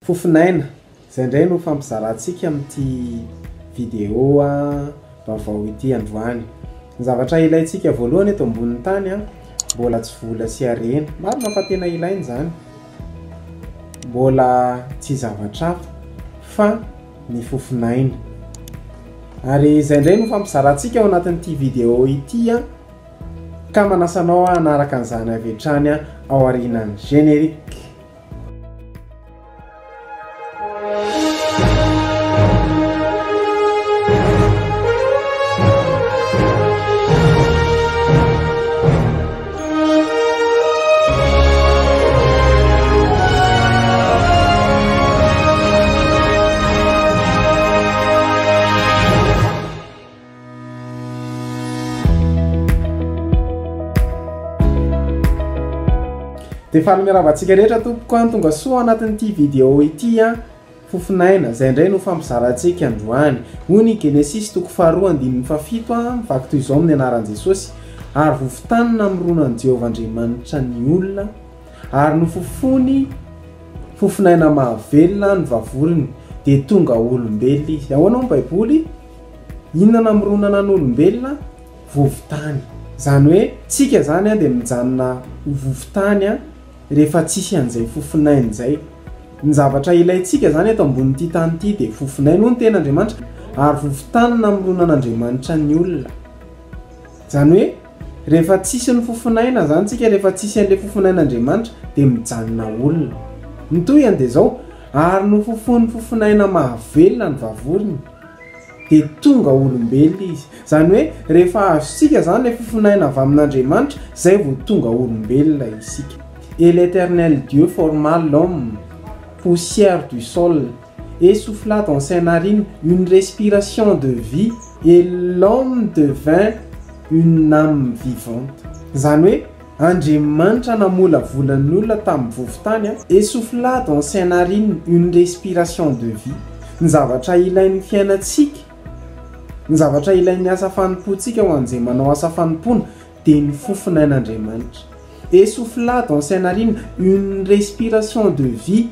Fofinaina zay ndray no fampizarantsika amin'ity vidéo vaovao ity androany. Ny zavatra ilaintsika voalohany eto ambonin'ny tany mbola tsy vola sy harena, marina fa tena ilainy zany. Mbola tsy zavatra fa ny fofinaina. Ary zay ndray no fampizarantsika ao anatin'ity vidéo ity ka manasanao hanaraka an'izany avy hatrany ao aorianan'ny générique. De fanomeravantsika rehetra tompoko tonga soa anatin'ity vidéo ity fofinaina zay ndray no fampizarantsika androany. Hony Genesis toko 2:17 mivaky toy izao amin'ny anaran'i Jesosy: ary vofotanina mironan Jehovahandriamanitra ny olona ary nofofony fofinaina mahavelona ny vavoriny de tonga olombelona izy. Ahoana ny Baiboly? Inona mironana ny olombelona? Vovotany. Zany hoe tsika zany de mijanona vovotany rehefa tsisy an'izay fofinaina zay. Ny zavatra ilaintsika zany eto ambonin'ity tany ity de fofinaina ny ten'Andriamanitra ary vofotanina mironan'Andriamanitra ny olona. Zany hoe rehefa tsisy ny fofinaina zany tsika, rehefa tsisy an'le fofinain'Andriamanitra de mijanona olona. Mitohy de zao: ary nofofony fofinaina mahavelona ny vavoriny de tonga olombelona izy. Zany hoe rehefa azontsika zany le fofinaina avy amin'Andriamanitra zay vao tonga olombelona isika. Et l'Éternel Dieu forma l'homme, poussière du sol, et souffla dans ses narines une respiration de vie, et l'homme devint une âme vivante. Zany hoe Andriamanitra namola volan'ny olona tamin'ny vovotany et souffla dans ses narines une respiration de vie. Ny zavatra ilain'ny fiainantsika, ny zavatra ilain'ny asa fanompoantsika ho an'izay manao asa fanompona de ny fofinain'Andriamanitra. Et souffla dans ses narines une respiration de vie,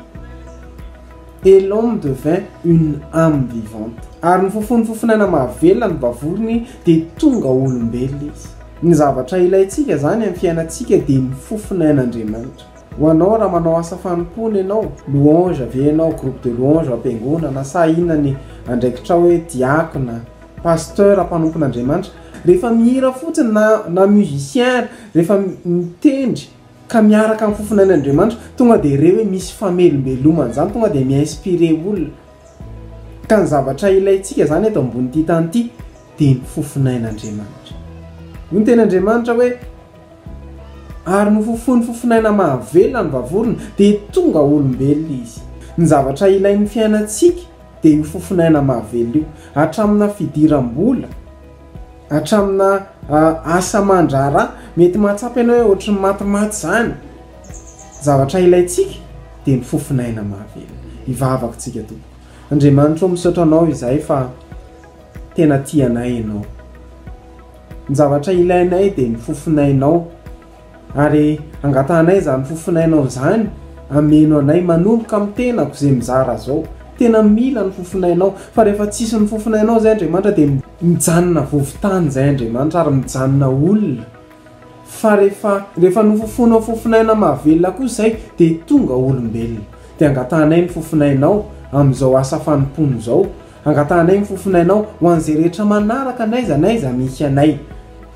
et l'homme devint une âme vivante. Ary ny fofinaina mahavelona ny vavoriny de tonga olombelona izy. Ny zavatra ilaintsika zany amin'ny fiainantsika de ny fofinain'Andriamanitra. Ho anao raha manao asa fanompona ianao, louange avy ianao, groupe de louange ampiangonana, sa inona ny andraikitra hoe diakona, pasteur mpanompon'Andriamanitra, rehefa mihira fotsiny na musicien rehefa mitendry ka miaraka amin'ny fofinain'Andriamanitra tonga de reo hoe misy famelombelomana zany, tonga de mi-inspire olona. Ka ny zavatra ilaintsika zany eto ambon'ity tany ity de ny fofinain'Andriamanitra. Ny ten'Andriamanitra hoe ary nofofony fofinaina mahavelona ny vavoriny de tonga olombelona izy. Ny zavatra ilain'ny fiainantsika de io fofinaina mahavelona io, hatramina fidiram-bola, hatramina asa mandrara mety mahatsapy ianao hoe ohatry ny matimaty zany. Zavatra ilaintsika de ny fofinaina mahavelona. Ivavaka tsika tompoko. Andriamanitra misaotra anao izay fa tena tianay ianao. Ny zavatra ilainay de ny fofinainao ary angatanay zany fofinainao zany ameno anay manomboka amin'ny tenako zay mizara zao. Tena mila ny fofinainao, fa rehefa tsisy ny fofinainao zay Andriamanitra de mijanona vovotany zay Andriamanitra ary mijanona olona. Fa rehefa nofofonao fofinaina mahavelona kosa zay de tonga olombelona. De angatanay ny fofinainao amin'izao asa fanompona zao, angatanay ny fofinainao ho an'izay rehetra manaraka anaiza misy anay.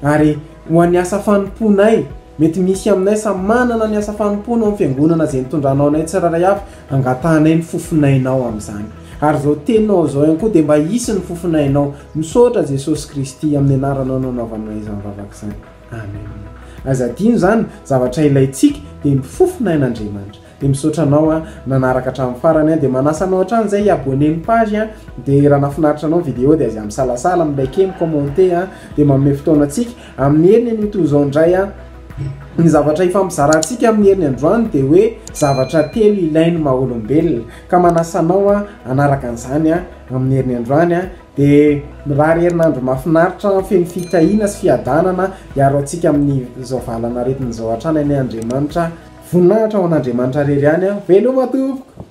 Ary ho an'ny asa fanomponay, mety misy aminay sa manana ny asa fanompona amin'ny fiangonana zay nitondranao anay tsiraray avy, angatanay ny fofinainao amin'izany. Ary zao teninao zao ihany koa de mba hisy ny fofinainao. Misaotra Jesosy Kristy amin'ny anaranao nanaovanay izany vavaka izany. Amen. Azadino zany zavatra ilaintsika de ny fofinain'Andriamanitra. De misaotra anao nanaraka hatramin'ny farany de manasa anao hatrany zay abonné ny page de raha nafinaritra anao vidéo de azy misalasala, mi-like, mi-commenter de manome fotoana antsika amin'ny herin'ny toy izao indray ny zavatra ifampizarantsika amin'ny herin'ny androany de hoe zavatra telo ilainy maha-olombelona. Ka manasa anao hanaraka an'izany amin'ny herin'ny androany de raha herinandro mahafinaritra feno fitahiana sy fiadanana hiaro antsika amin'ny zao valana aretin'izao hatrany ny Andriamanitra. Voninahitra ho an'Andriamanitra rery ihany. Veloma tompoko.